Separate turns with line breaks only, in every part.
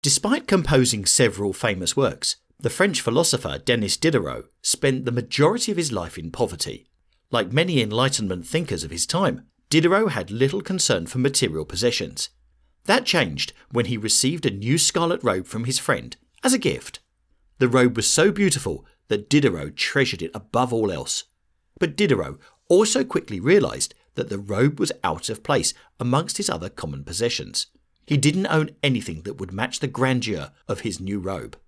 Despite composing several famous works, the French philosopher Denis Diderot spent the majority of his life in poverty. Like many Enlightenment thinkers of his time, Diderot had little concern for material possessions. That changed when he received a new scarlet robe from his friend as a gift. The robe was so beautiful that Diderot treasured it above all else. But Diderot also quickly realised that the robe was out of place amongst his other common possessions. He didn't own anything that would match the grandeur of his new robe.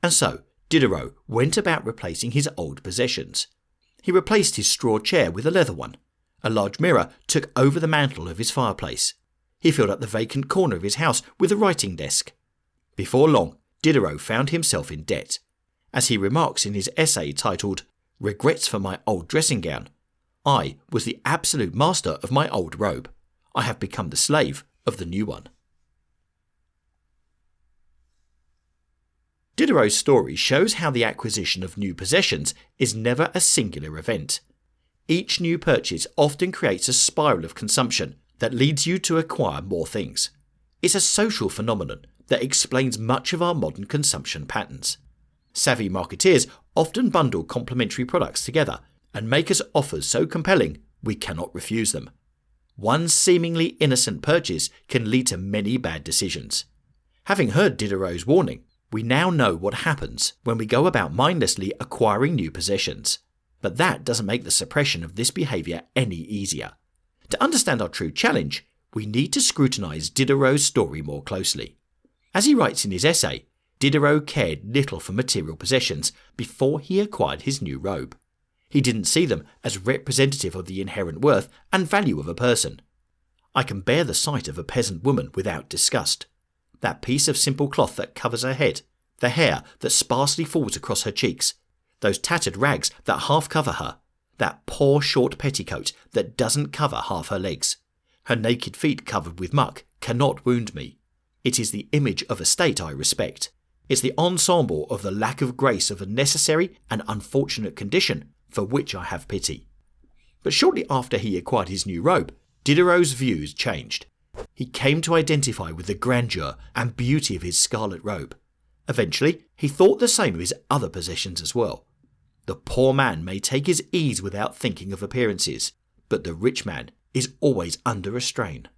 And so Diderot went about replacing his old possessions. He replaced his straw chair with a leather one. A large mirror took over the mantel of his fireplace. He filled up the vacant corner of his house with a writing desk. Before long, Diderot found himself in debt. As he remarks in his essay titled "Regrets for my old dressing gown," "I was the absolute master of my old robe. I have become the slave of the new one." Diderot's story shows how the acquisition of new possessions is never a singular event. Each new purchase often creates a spiral of consumption that leads you to acquire more things. It's a social phenomenon that explains much of our modern consumption patterns. Savvy marketeers often bundle complementary products together and make us offers so compelling we cannot refuse them. One seemingly innocent purchase can lead to many bad decisions. Having heard Diderot's warning, we now know what happens when we go about mindlessly acquiring new possessions. But that doesn't make the suppression of this behaviour any easier. To understand our true challenge, we need to scrutinise Diderot's story more closely. As he writes in his essay, Diderot cared little for material possessions before he acquired his new robe. He didn't see them as representative of the inherent worth and value of a person. "I can bear the sight of a peasant woman without disgust. That piece of simple cloth that covers her head, the hair that sparsely falls across her cheeks, those tattered rags that half cover her, that poor short petticoat that doesn't cover half her legs, her naked feet covered with muck cannot wound me. It is the image of a state I respect. It's the ensemble of the lack of grace of a necessary and unfortunate condition for which I have pity." But shortly after he acquired his new robe, Diderot's views changed. He came to identify with the grandeur and beauty of his scarlet robe. Eventually, he thought the same of his other possessions as well. The poor man may take his ease without thinking of appearances, but the rich man is always under a strain.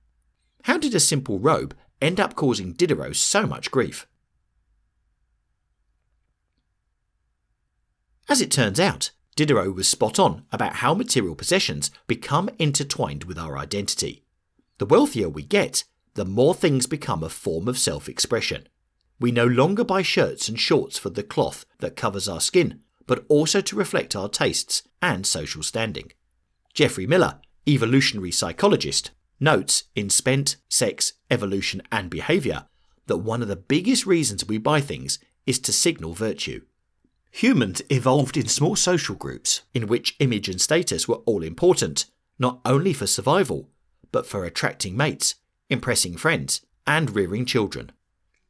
How did a simple robe end up causing Diderot so much grief? As it turns out, Diderot was spot on about how material possessions become intertwined with our identity. The wealthier we get, the more things become a form of self-expression. We no longer buy shirts and shorts for the cloth that covers our skin, but also to reflect our tastes and social standing. Geoffrey Miller, evolutionary psychologist, notes in Spent, Sex, Evolution and Behaviour that one of the biggest reasons we buy things is to signal virtue. Humans evolved in small social groups in which image and status were all important, not only for survival, but for attracting mates, impressing friends, and rearing children.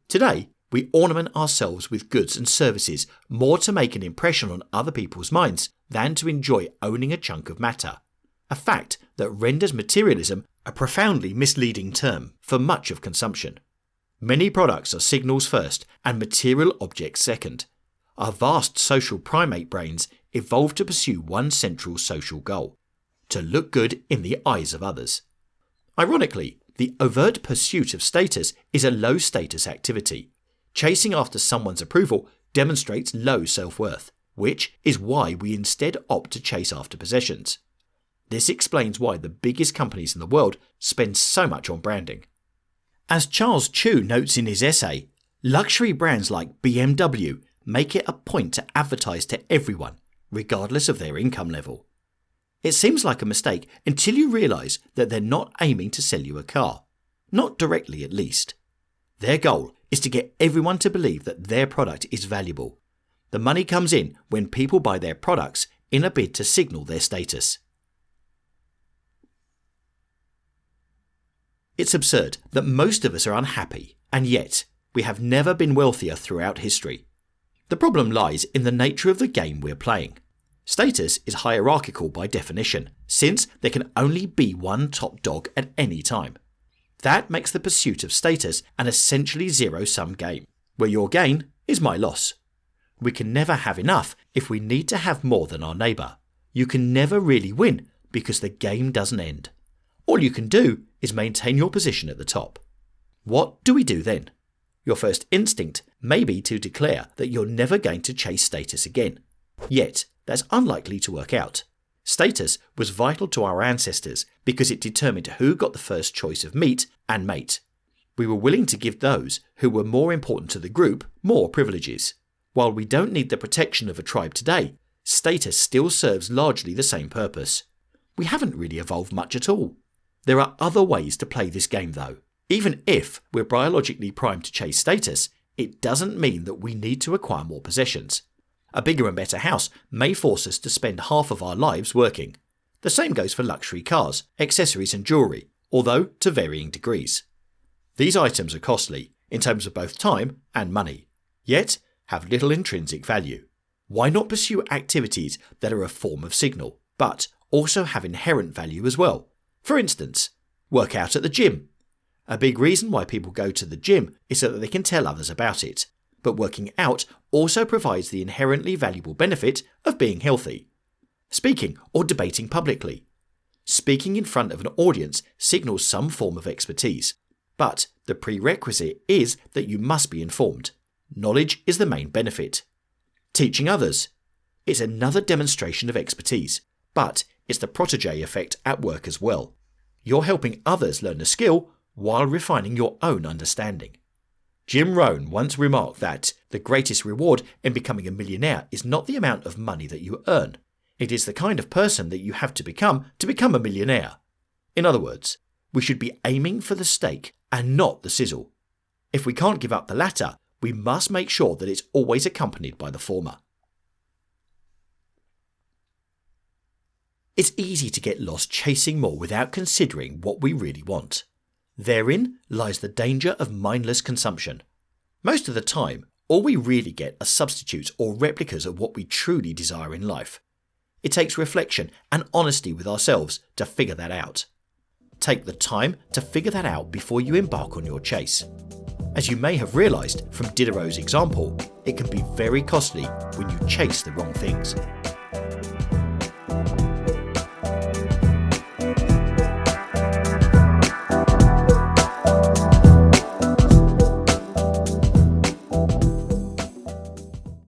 Today, we ornament ourselves with goods and services more to make an impression on other people's minds than to enjoy owning a chunk of matter, a fact that renders materialism a profoundly misleading term for much of consumption. Many products are signals first and material objects second. Our vast social primate brains evolved to pursue one central social goal: to look good in the eyes of others. Ironically, the overt pursuit of status is a low-status activity. Chasing after someone's approval demonstrates low self-worth, which is why we instead opt to chase after possessions. This explains why the biggest companies in the world spend so much on branding. As Charles Chu notes in his essay, luxury brands like BMW make it a point to advertise to everyone, regardless of their income level. It seems like a mistake until you realise that they're not aiming to sell you a car. Not directly, at least. Their goal is to get everyone to believe that their product is valuable. The money comes in when people buy their products in a bid to signal their status. It's absurd that most of us are unhappy, and yet we have never been wealthier throughout history. The problem lies in the nature of the game we're playing. Status is hierarchical by definition, since there can only be one top dog at any time. That makes the pursuit of status an essentially zero-sum game, where your gain is my loss. We can never have enough if we need to have more than our neighbour. You can never really win because the game doesn't end. All you can do is maintain your position at the top. What do we do then? Your first instinct may be to declare that you're never going to chase status again. Yet, that's unlikely to work out. Status was vital to our ancestors because it determined who got the first choice of meat and mate. We were willing to give those who were more important to the group more privileges. While we don't need the protection of a tribe today, status still serves largely the same purpose. We haven't really evolved much at all. There are other ways to play this game though. Even if we're biologically primed to chase status, it doesn't mean that we need to acquire more possessions. A bigger and better house may force us to spend half of our lives working. The same goes for luxury cars, accessories and jewellery, although to varying degrees. These items are costly in terms of both time and money, yet have little intrinsic value. Why not pursue activities that are a form of signal, but also have inherent value as well? For instance, work out at the gym. A big reason why people go to the gym is so that they can tell others about it. But working out also provides the inherently valuable benefit of being healthy. Speaking or debating publicly. Speaking in front of an audience signals some form of expertise, but the prerequisite is that you must be informed. Knowledge is the main benefit. Teaching others. It's another demonstration of expertise, but it's the protégé effect at work as well. You're helping others learn a skill while refining your own understanding. Jim Rohn once remarked that the greatest reward in becoming a millionaire is not the amount of money that you earn. It is the kind of person that you have to become a millionaire. In other words, we should be aiming for the steak and not the sizzle. If we can't give up the latter, we must make sure that it's always accompanied by the former. It's easy to get lost chasing more without considering what we really want. Therein lies the danger of mindless consumption. Most of the time, all we really get are substitutes or replicas of what we truly desire in life. It takes reflection and honesty with ourselves to figure that out. Take the time to figure that out before you embark on your chase. As you may have realised from Diderot's example, it can be very costly when you chase the wrong things.